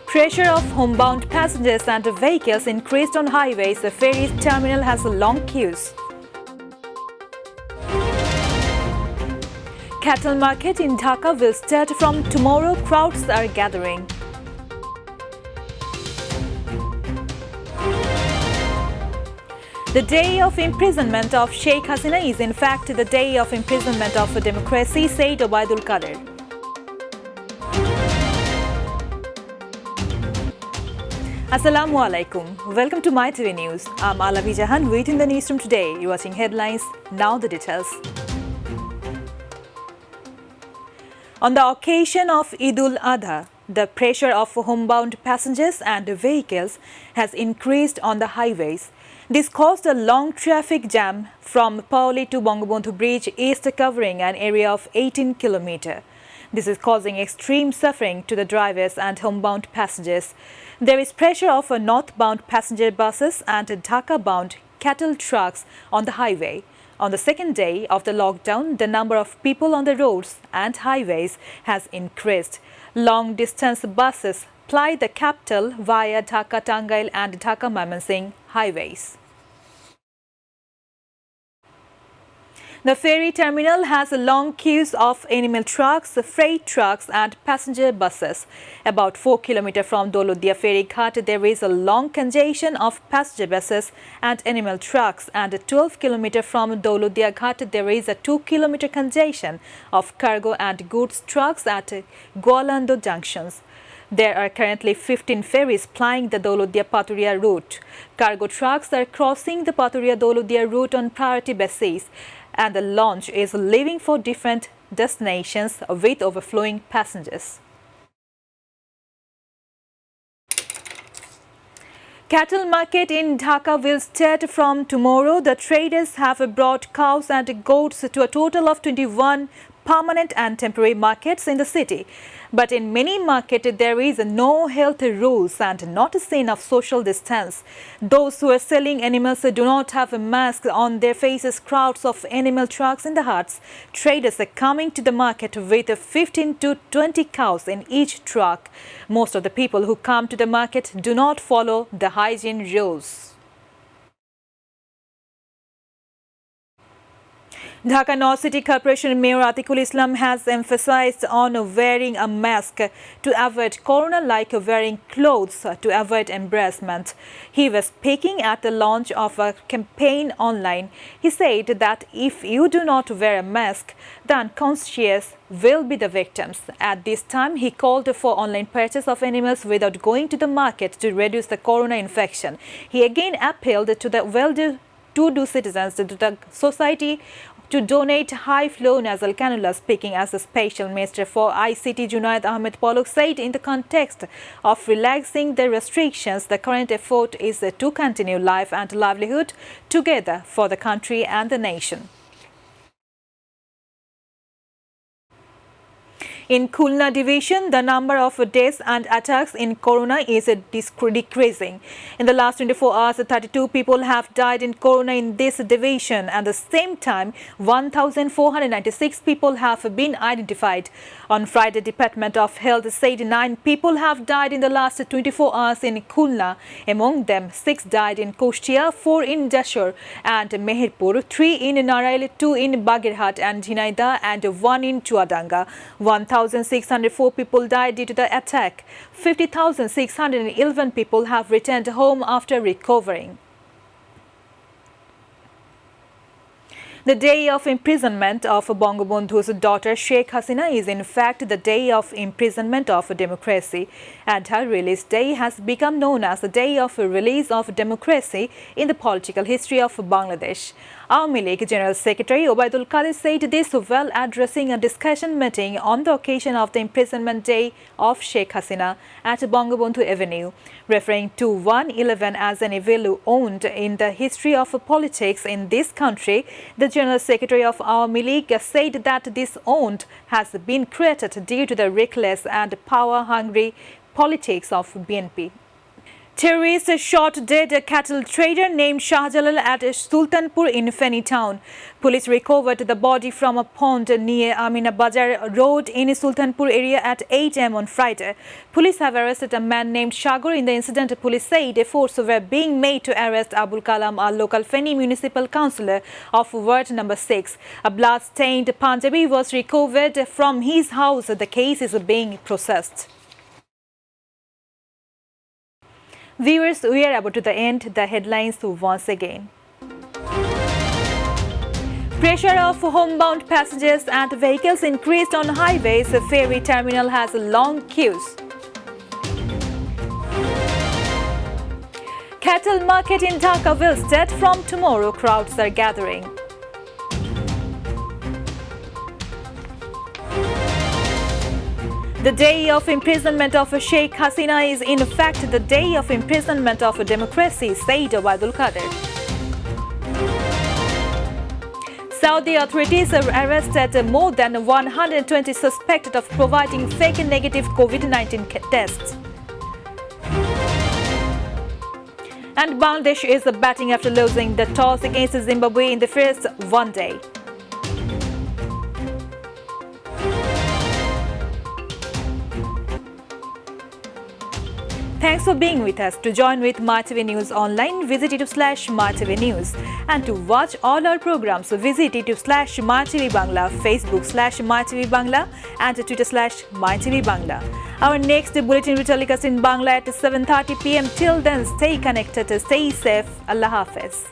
Pressure of homebound passengers and vehicles increased on highways. The ferry terminal has long queues. Cattle market in Dhaka will start from tomorrow. Crowds are gathering. The day of imprisonment of Sheikh Hasina is in fact the day of imprisonment of democracy, said Obaidul Qadir. Assalamu alaikum. Welcome to Mytv News. I'm Alavi Jahan, waiting the newsroom today. You're watching headlines. Now the details. On the occasion of Eid al-Adha, the pressure of homebound passengers and vehicles has increased on the highways. This caused a long traffic jam from Pauli to Bangabandhu Bridge East, covering an area of 18 km. This is causing extreme suffering to the drivers and homebound passengers. There is pressure of northbound passenger buses and Dhaka-bound cattle trucks on the highway. On the second day of the lockdown, the number of people on the roads and highways has increased. Long-distance buses ply the capital via Dhaka-Tangail and Dhaka-Mymensingh highways. The ferry terminal has long queues of animal trucks, freight trucks and passenger buses. About 4 km from Doludia ferry ghat, there is a long congestion of passenger buses and animal trucks, and 12 km from Doludia ghat, there is a 2 km congestion of cargo and goods trucks at Gwalando junctions. There are currently 15 ferries plying the Doludia-Paturia route. Cargo trucks are crossing the Paturia-Doludia route on priority basis, and the launch is leaving for different destinations with overflowing passengers. Cattle market in Dhaka will start from tomorrow. The traders have brought cows and goats to a total of 21 permanent and temporary markets in the city. But in many markets, there is no health rules and not a sign of social distance. Those who are selling animals do not have a mask on their faces. Crowds of animal trucks in the huts. Traders are coming to the market with 15 to 20 cows in each truck. Most of the people who come to the market do not follow the hygiene rules. Dhaka North City Corporation Mayor Atikul Islam has emphasized on wearing a mask to avoid corona, like wearing clothes to avoid embarrassment. He was speaking at the launch of a campaign online. He said that if you do not wear a mask, the unconscious will be the victims. At this time, he called for online purchase of animals without going to the market to reduce the corona infection. He again appealed to the well-to-do citizens, to the society, to donate high-flow nasal cannula. Speaking as the Special Minister for ICT, Junaid Ahmed Polok said in the context of relaxing the restrictions, the current effort is to continue life and livelihood together for the country and the nation. In Khulna division, the number of deaths and attacks in corona is decreasing. In the last 24 hours, 32 people have died in corona in this division. At the same time, 1,496 people have been identified. On Friday, Department of Health said 9 people have died in the last 24 hours in Khulna. Among them, 6 died in Kushtia, 4 in Dashur and Meherpur, 3 in Narail, 2 in Bagirhat and Jhinaida, and 1 in Chuadanga. 1,604 people died due to the attack. 50,611 people have returned home after recovering. The day of imprisonment of Bangabandhu's daughter Sheikh Hasina is in fact the day of imprisonment of democracy, and her release day has become known as the day of release of democracy in the political history of Bangladesh. Awami League General Secretary Obaidul Qadir said this while addressing a discussion meeting on the occasion of the imprisonment day of Sheikh Hasina at Bangabandhu Avenue. Referring to 111 as an evil owned in the history of politics in this country, the General Secretary of Awami League said that this owned has been created due to the reckless and power-hungry politics of BNP. Terrorists shot dead a cattle trader named Shahjalal at Sultanpur in Feni town. Police recovered the body from a pond near Amina Bazar Road in Sultanpur area at 8 am on Friday. Police have arrested a man named Shagur. In the incident, police said efforts were being made to arrest Abul Kalam, a local Feni municipal councillor of Ward number 6. A blood-stained Punjabi was recovered from his house. The case is being processed. Viewers, we are about to the end. The headlines once again. Pressure of homebound passengers and vehicles increased on highways. The ferry terminal has long queues. Cattle market in Dhaka will start from tomorrow. Crowds are gathering. The day of imprisonment of Sheikh Hasina is in fact the day of imprisonment of democracy, said Waidul Qadir. Saudi authorities have arrested more than 120 suspected of providing fake negative COVID-19 tests. And Bangladesh is batting after losing the toss against Zimbabwe in the first one day. Thanks for being with us. To join with MyTV News online, visit youtube/MyTV News. And to watch all our programs, visit youtube/MyTV Bangla, Facebook/MyTV Bangla, and Twitter/MyTV Bangla. Our next bulletin will telecast in Bangla at 7:30 p.m. Till then, stay connected, stay safe. Allah Hafiz.